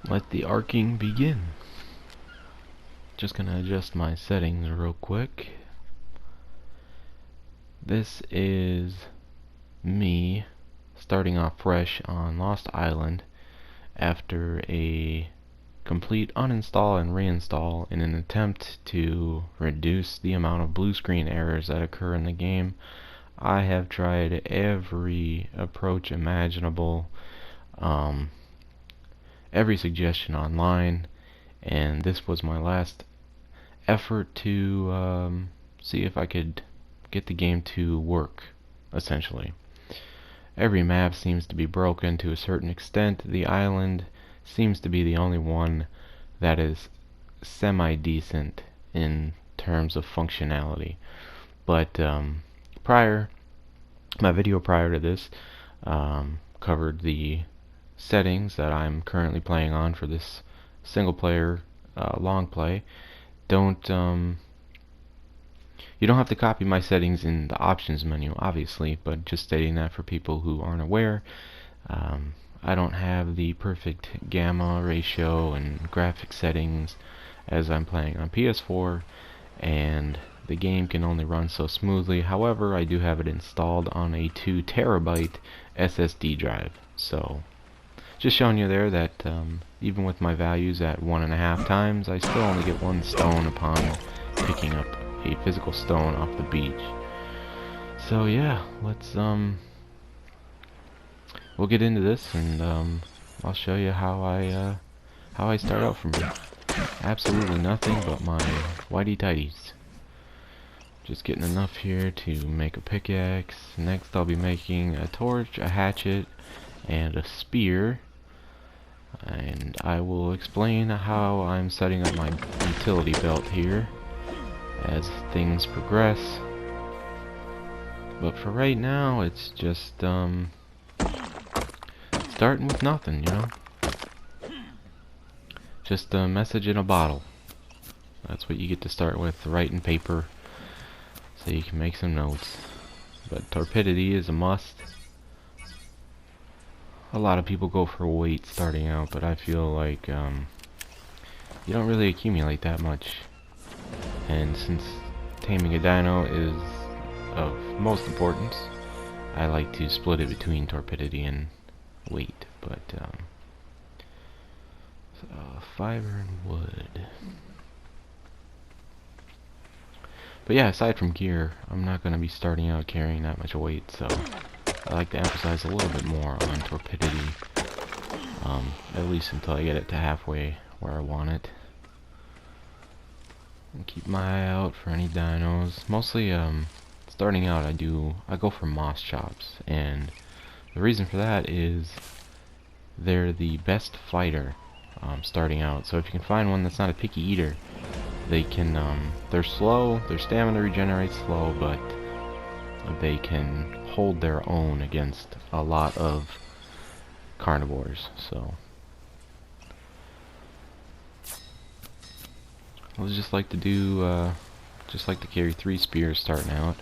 let the arcing begin. Just gonna adjust my settings real quick. This is me starting off fresh on Lost Island after a complete uninstall and reinstall in an attempt to reduce the amount of blue screen errors that occur in the game. I have tried every approach imaginable, every suggestion online, and this was my last effort to see if I could get the game to work, essentially. Every map seems to be broken to a certain extent. The island seems to be the only one that is semi-decent in terms of functionality. But my video prior to this covered the settings that I'm currently playing on for this single player long play. You don't have to copy my settings in the options menu, obviously, but just stating that for people who aren't aware. I don't have the perfect gamma ratio and graphic settings as I'm playing on PS4, and the game can only run so smoothly. However, I do have it installed on a 2 terabyte SSD drive, so just showing you there that even with my values at 1.5 times, I still only get 1 stone upon picking up a physical stone off the beach. So yeah, let's we'll get into this, and I'll show you how I start out from here. Absolutely nothing but my whitey tighties. Just getting enough here to make a pickaxe. Next I'll be making a torch, a hatchet, and a spear. And I will explain how I'm setting up my utility belt here as things progress. But for right now, it's just starting with nothing, you know? Just a message in a bottle. That's what you get to start with, writing paper, so you can make some notes. But torpidity is a must. A lot of people go for weight starting out, but I feel like you don't really accumulate that much. And since taming a dino is of most importance, I like to split it between torpidity and weight. But so fiber and wood. But yeah, aside from gear, I'm not going to be starting out carrying that much weight, so I like to emphasize a little bit more on torpidity, at least until I get it to halfway where I want it. And keep my eye out for any dinos. Mostly, starting out, I go for moss chops, and the reason for that is they're the best fighter starting out. So if you can find one that's not a picky eater, they're slow, their stamina regenerates slow, but they can hold their own against a lot of carnivores. So I just like to carry 3 spears starting out.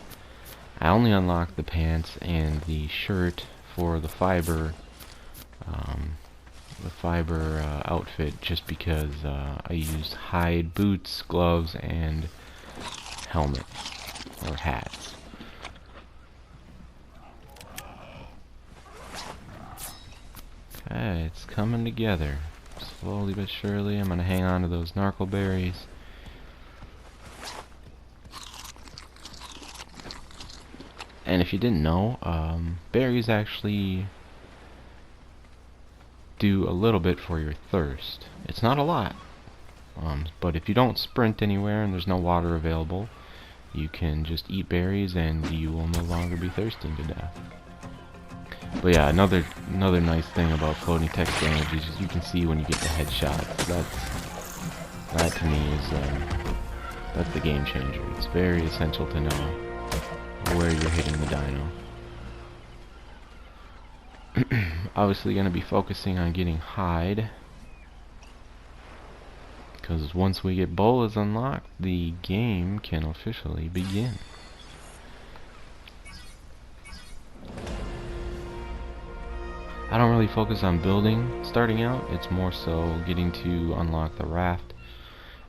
I only unlock the pants and the shirt for the fiber outfit just because I used hide boots, gloves, and helmet or hats. Okay, it's coming together slowly but surely. I'm gonna hang on to those narco berries. And if you didn't know, berries actually do a little bit for your thirst. It's not a lot, but if you don't sprint anywhere and there's no water available, you can just eat berries and you will no longer be thirsting to death. But yeah, another nice thing about floating text damage is you can see when you get the headshots. That to me is that's the game changer. It's very essential to know where you're hitting the dino. Obviously going to be focusing on getting hide, because once we get bolas unlocked, the game can officially begin. I don't really focus on building starting out. It's more so getting to unlock the raft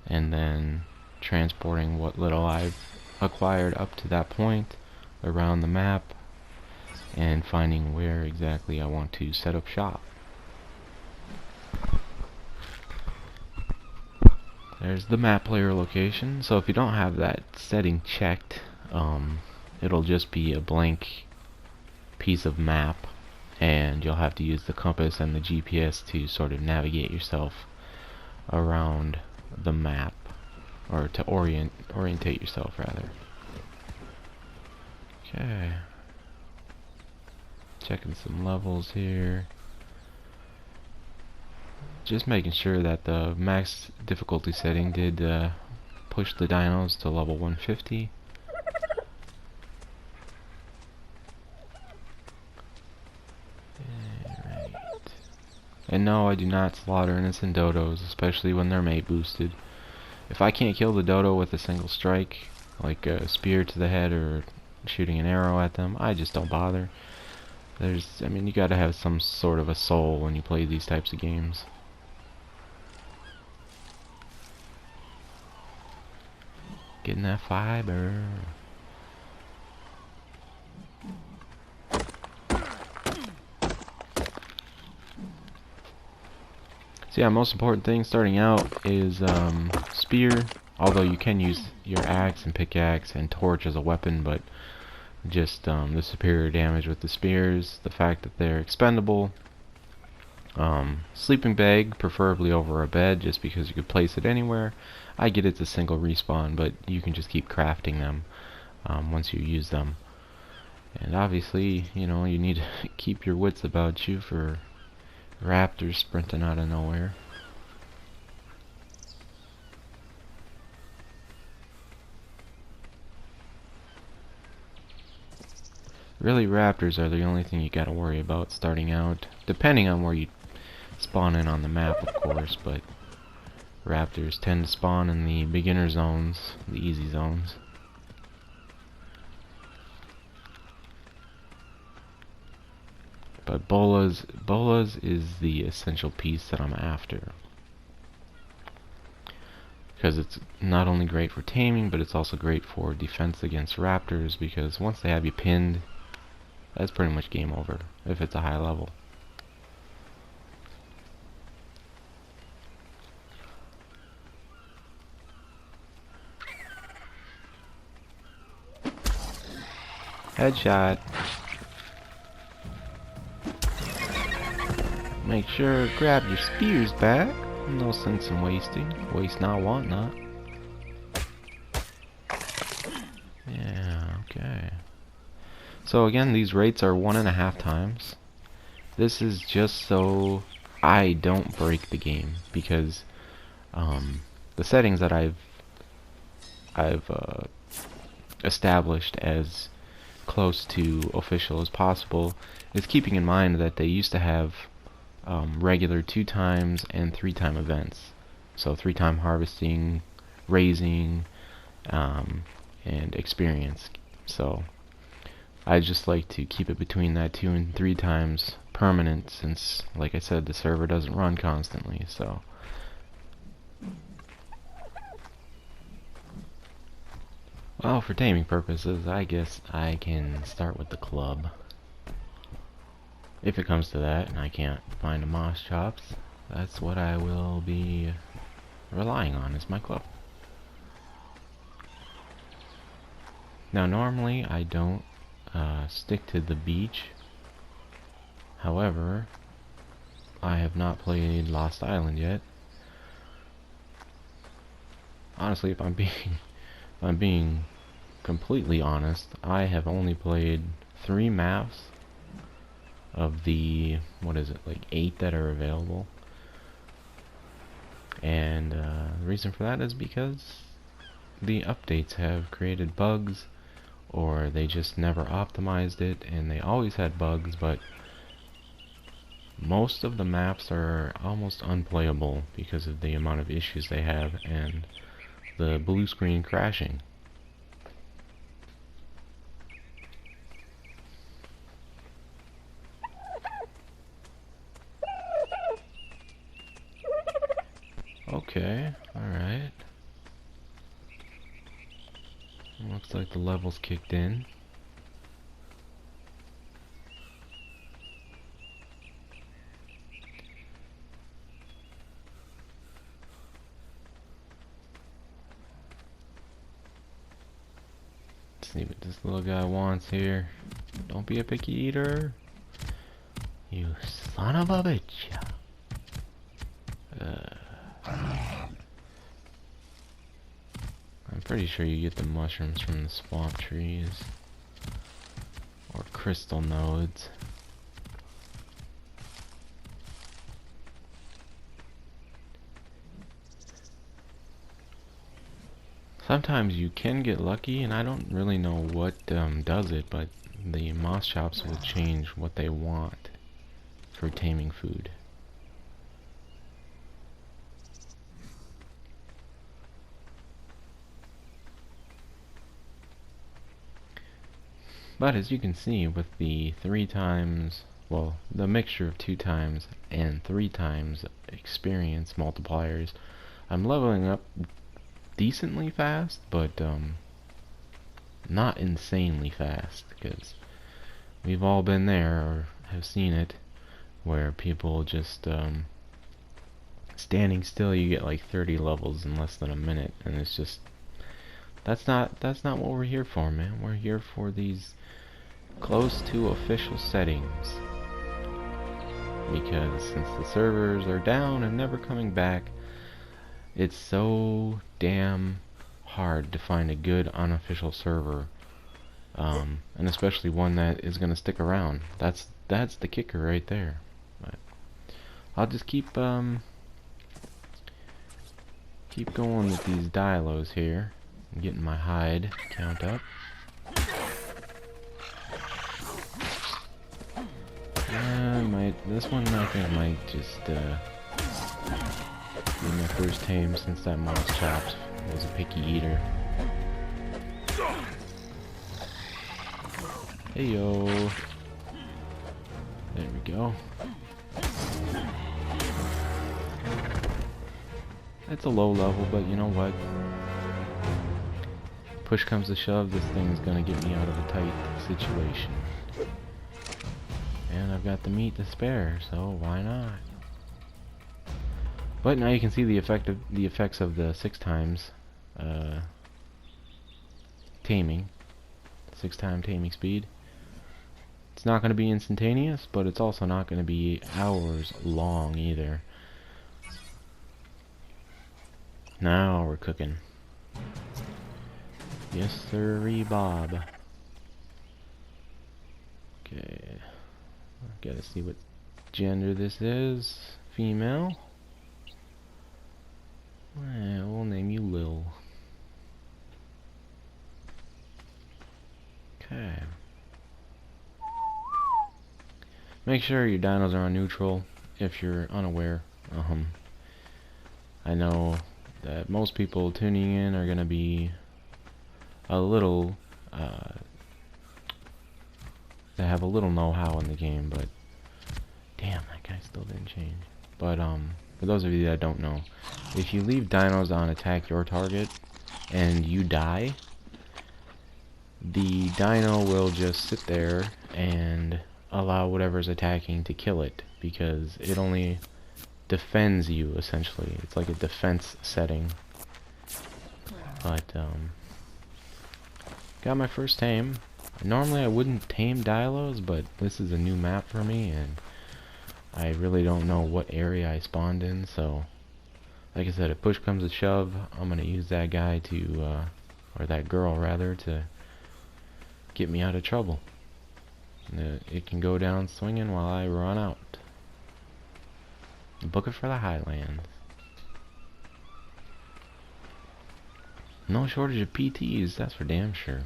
and then transporting what little I've acquired up to that point around the map and finding where exactly I want to set up shop. There's the map player location. So if you don't have that setting checked, it'll just be a blank piece of map, and you'll have to use the compass and the GPS to sort of navigate yourself around the map, or to orientate yourself rather. Okay, checking some levels here, just making sure that the max difficulty setting did push the dinos to level 150. And no, I do not slaughter innocent dodos, especially when they're mate boosted. If I can't kill the dodo with a single strike, like a spear to the head or shooting an arrow at them, I just don't bother. I mean, you gotta have some sort of a soul when you play these types of games. Getting that fiber. So yeah, most important thing starting out is spear, although you can use your axe and pickaxe and torch as a weapon, but just the superior damage with the spears, the fact that they're expendable, sleeping bag, preferably over a bed, just because you could place it anywhere. I get it's a single respawn, but you can just keep crafting them once you use them. And obviously, you know, you need to keep your wits about you for raptors sprinting out of nowhere. Really, raptors are the only thing you gotta worry about starting out, depending on where you spawn in on the map, of course, but raptors tend to spawn in the beginner zones, the easy zones. But bolas is the essential piece that I'm after, because it's not only great for taming, but it's also great for defense against raptors, because once they have you pinned, that's pretty much game over if it's a high level. Headshot. Make sure grab your spears back. No sense in wasting. Waste not, want not. Yeah, okay. So again, these rates are 1.5 times. This is just so I don't break the game, because the settings that I've established as close to official as possible is keeping in mind that they used to have regular 2 times and 3 time events. So 3 time harvesting, raising, and experience. So I just like to keep it between that 2 and 3 times permanent, since, like I said, the server doesn't run constantly. So well, for taming purposes, I guess I can start with the club. If it comes to that and I can't find a moss chops, that's what I will be relying on as my club. Now normally I don't stick to the beach. However, I have not played Lost Island yet. Honestly, if I'm being completely honest, I have only played 3 maps of the, what is it, like 8 that are available. And the reason for that is because the updates have created bugs, or they just never optimized it, and they always had bugs, but most of the maps are almost unplayable because of the amount of issues they have and the blue screen crashing. Okay, alright. Looks like the level's kicked in. Let's see what this little guy wants here. Don't be a picky eater. You son of a bitch. I'm pretty sure you get the mushrooms from the swamp trees. Or crystal nodes. Sometimes you can get lucky, and I don't really know what does it, but the moss chops will change what they want for taming food. But as you can see, with the 3 times, well, the mixture of 2 times and 3 times experience multipliers, I'm leveling up decently fast, but not insanely fast, because we've all been there or have seen it, where people just standing still, you get like 30 levels in less than a minute, and it's just that's not what we're here for, man. We're here for these close to official settings, because since the servers are down and never coming back, it's so damn hard to find a good unofficial server, and especially one that is going to stick around. That's the kicker right there. But I'll just keep going with these dialos here, and getting my hide count up. This one I think might just be my first tame, since that moss chops was a picky eater. Hey yo. There we go. It's a low level, but you know what? Push comes to shove, this thing's gonna get me out of a tight situation. And I've got the meat to spare, so why not? But now you can see the effects of the 6 times taming, 6-time taming speed. It's not going to be instantaneous, but it's also not going to be hours long either. Now we're cooking. Yes, sirree, Bob. Okay. Gotta see what gender this is. Female. Well, we'll name you Lil. Okay. Make sure your dinos are on neutral if you're unaware. I know that most people tuning in are gonna be a little they have a little know-how in the game, but damn, that guy still didn't change. But for those of you that don't know, if you leave dinos on attack your target and you die, the dino will just sit there and allow whatever's attacking to kill it, because it only defends you, essentially. It's like a defense setting. But got my first tame. Normally I wouldn't tame dialos, but this is a new map for me, and I really don't know what area I spawned in, so like I said, if push comes to shove, I'm gonna use that guy to, or that girl rather, to get me out of trouble. It can go down swinging while I run out. Book it for the Highlands. No shortage of PTs, that's for damn sure.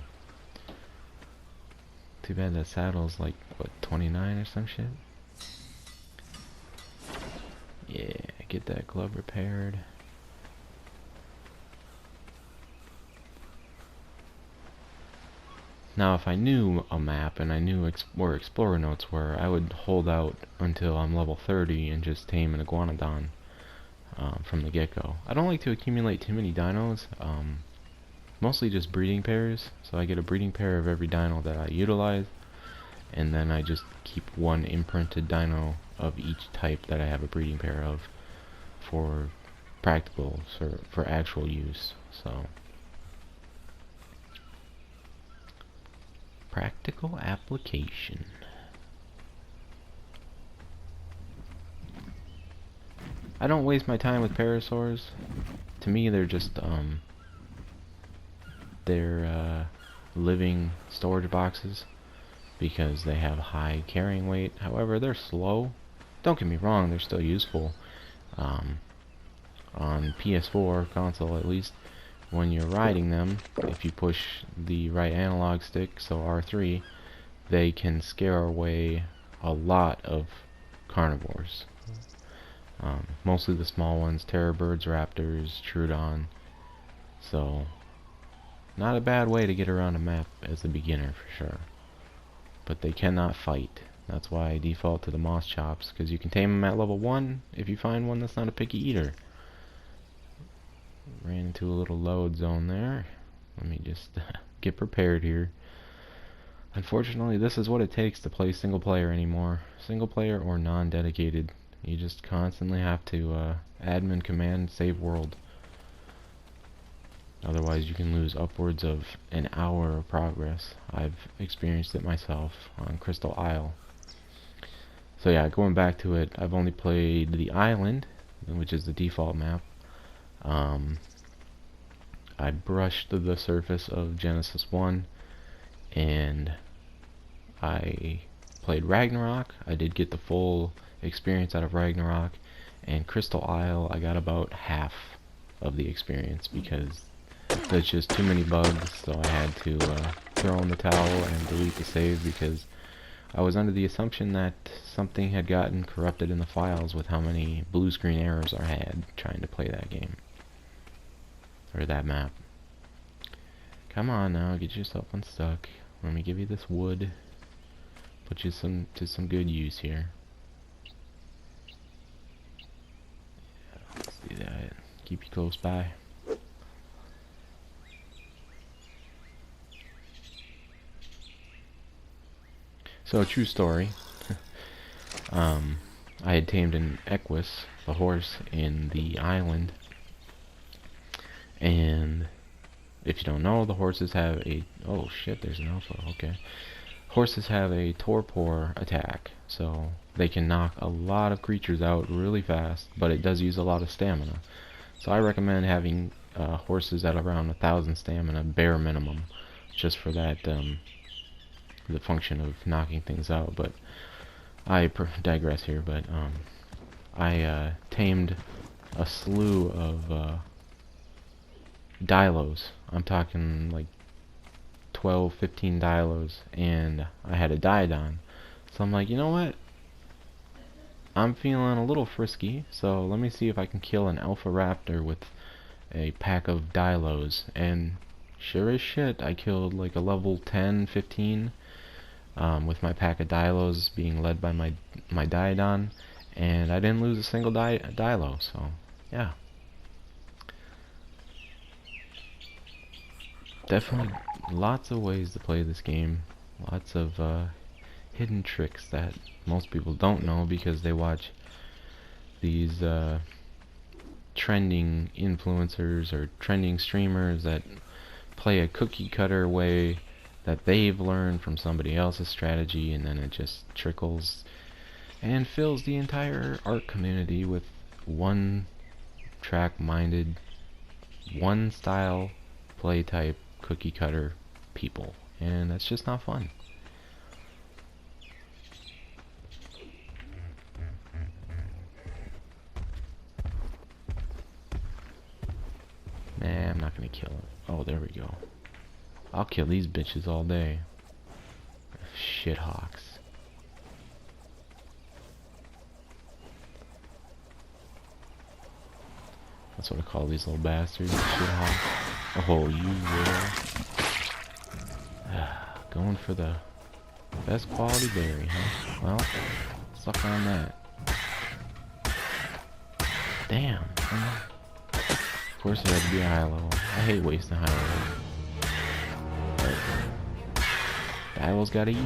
Too bad that saddle's like, what, 29 or some shit? Yeah, get that glove repaired. Now, if I knew a map and I knew where explorer notes were, I would hold out until I'm level 30 and just tame an iguanodon. from the get-go. I don't like to accumulate too many dinos, mostly just breeding pairs, so I get a breeding pair of every dino that I utilize, and then I just keep one imprinted dino of each type that I have a breeding pair of for practical, for actual use. So practical application. I don't waste my time with parasaurs. To me, they're just living storage boxes because they have high carrying weight. However, they're slow. Don't get me wrong, they're still useful. On PS4 console, at least, when you're riding them, if you push the right analog stick, so R3, they can scare away a lot of carnivores. Mostly the small ones, terror birds, raptors, Troodon. So, not a bad way to get around a map as a beginner for sure. But they cannot fight. That's why I default to the moss chops, because you can tame them at level 1 if you find one that's not a picky eater. Ran into a little load zone there. Let me just get prepared here. Unfortunately, this is what it takes to play single player anymore. Single player or non-dedicated. You just constantly have to admin command save world. Otherwise you can lose upwards of an hour of progress. I've experienced it myself on Crystal Isle. So yeah, going back to it, I've only played the island, which is the default map. I brushed the surface of Genesis 1, and I played Ragnarok. I did get the full experience out of Ragnarok, and Crystal Isle I got about half of the experience because there's just too many bugs, so I had to throw in the towel and delete the save because I was under the assumption that something had gotten corrupted in the files with how many blue screen errors I had trying to play that game. Or that map. Come on now, get yourself unstuck. Let me give you this wood. Put you to some good use here. Yeah, let's do that. Keep you close by. So, true story. I had tamed an Equus, a horse, in the island. And if you don't know, the horses have a... Oh shit, there's an alpha, okay. Horses have a torpor attack, so they can knock a lot of creatures out really fast, but it does use a lot of stamina. So I recommend having horses at around 1,000 stamina, bare minimum, just for that, the function of knocking things out. But I digress here, but I tamed a slew of Dilos. I'm talking like 12, 15 Dilos, and I had a Diodon. So I'm like, you know what? I'm feeling a little frisky, so let me see if I can kill an Alpha Raptor with a pack of Dilos. And sure as shit, I killed like a level 10, 15 with my pack of Dilos being led by my Diodon, and I didn't lose a single Dilo, so yeah. Definitely lots of ways to play this game. Lots of hidden tricks that most people don't know because they watch these trending influencers or trending streamers that play a cookie cutter way that they've learned from somebody else's strategy, and then it just trickles and fills the entire ARK community with one track minded, one style play type cookie cutter people, and that's just not fun. Nah, I'm not gonna kill it. Oh, there we go. I'll kill these bitches all day. Shithawks. That's what I call these little bastards. Shithawks. Oh, you will. Going for the best quality berry, huh? Well, suck on that. Damn. Of course it had to be a high level. I hate wasting high level. But the high level's gotta eat.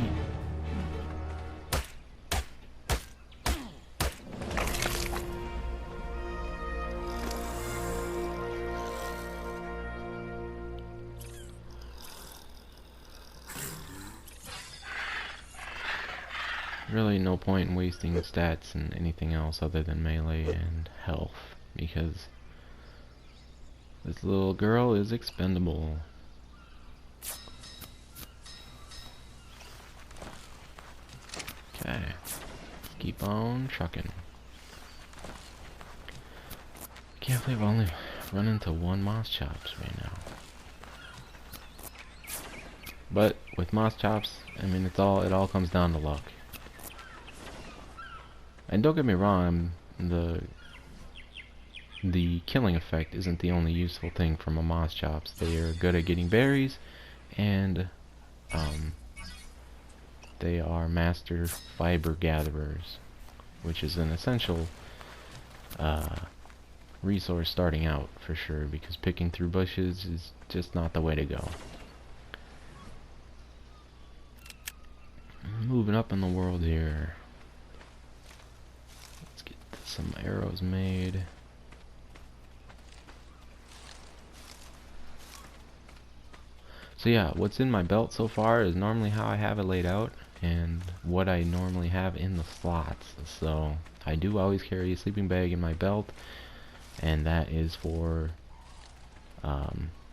Really no point in wasting stats and anything else other than melee and health, because this little girl is expendable. Okay, let's keep on trucking. Can't believe I only run into one moss chops right now. But with moss chops, I mean it all comes down to luck. And don't get me wrong, the killing effect isn't the only useful thing from a moss chops. They are good at getting berries, and they are master fiber gatherers, which is an essential resource starting out for sure, because picking through bushes is just not the way to go. Moving up in the world here. Some arrows made. So yeah, what's in my belt so far is normally how I have it laid out and what I normally have in the slots. So I do always carry a sleeping bag in my belt, and that is for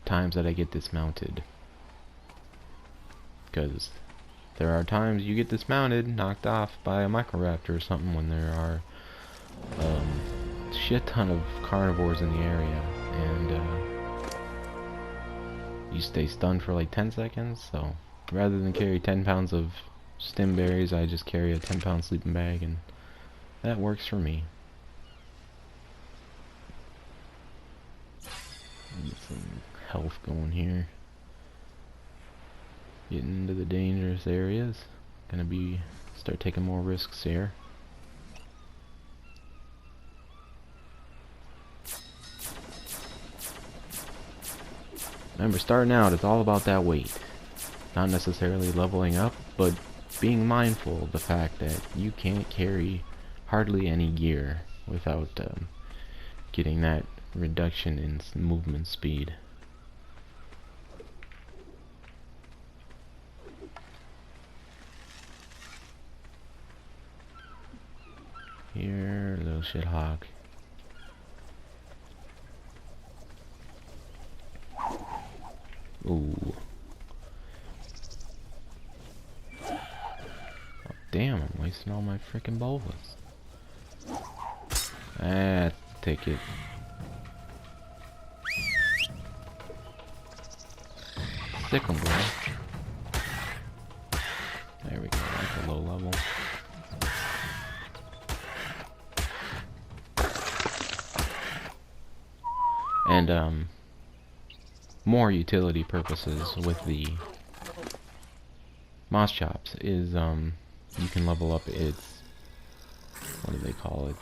times that I get dismounted, because there are times you get dismounted, knocked off by a microraptor or something when there are shit ton of carnivores in the area, and you stay stunned for like 10 seconds. So rather than carry 10 pounds of stem berries, I just carry a 10-pound sleeping bag, and that works for me. Get some health going here. Getting into the dangerous areas. Start taking more risks here. Remember, starting out, it's all about that weight. Not necessarily leveling up, but being mindful of the fact that you can't carry hardly any gear without getting that reduction in movement speed. Here, little shithawk. Ooh. Oh, damn, I'm wasting all my freaking bolas. Take it. Stick 'em, bro. There we go, that's a low level. And, more utility purposes with the moss chops is, you can level up its, what do they call it,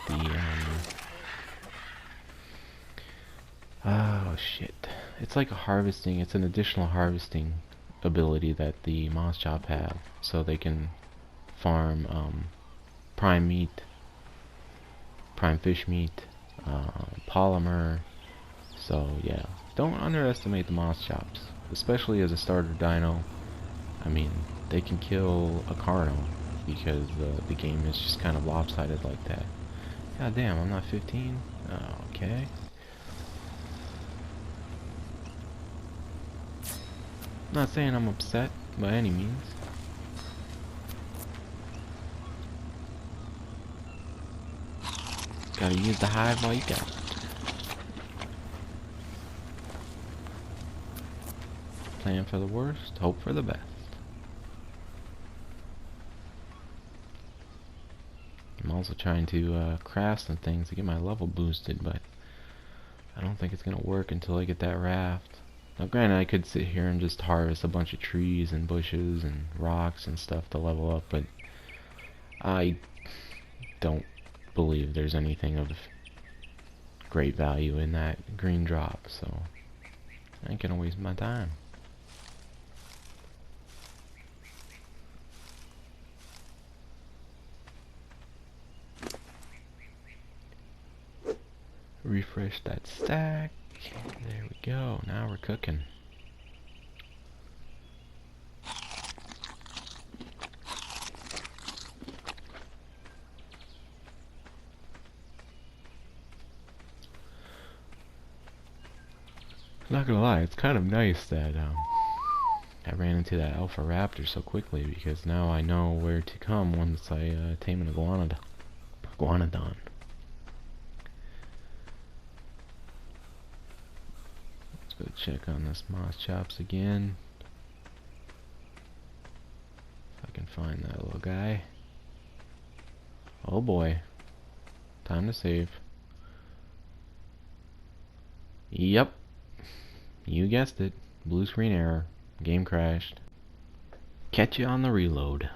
oh shit, it's like a harvesting, it's an additional harvesting ability that the moss chop have, so they can farm, prime meat, prime fish meat, polymer. So yeah, don't underestimate the moss chops, especially as a starter dino. I mean, they can kill a carno because the game is just kind of lopsided like that. God damn, I'm not 15? Oh, okay. Not saying I'm upset by any means. Gotta use the hive while you got it. Plan for the worst, hope for the best. I'm also trying to craft some things to get my level boosted, but I don't think it's gonna work until I get that raft. Now granted, I could sit here and just harvest a bunch of trees and bushes and rocks and stuff to level up, but I don't believe there's anything of great value in that green drop, so I ain't gonna waste my time. Refresh that stack. There we go. Now we're cooking. Not gonna lie, it's kind of nice that I ran into that alpha raptor so quickly, because now I know where to come once I tame an iguanodon. Let's go check on this moss chops again. If I can find that little guy. Oh boy. Time to save. Yep. You guessed it. Blue screen error. Game crashed. Catch you on the reload.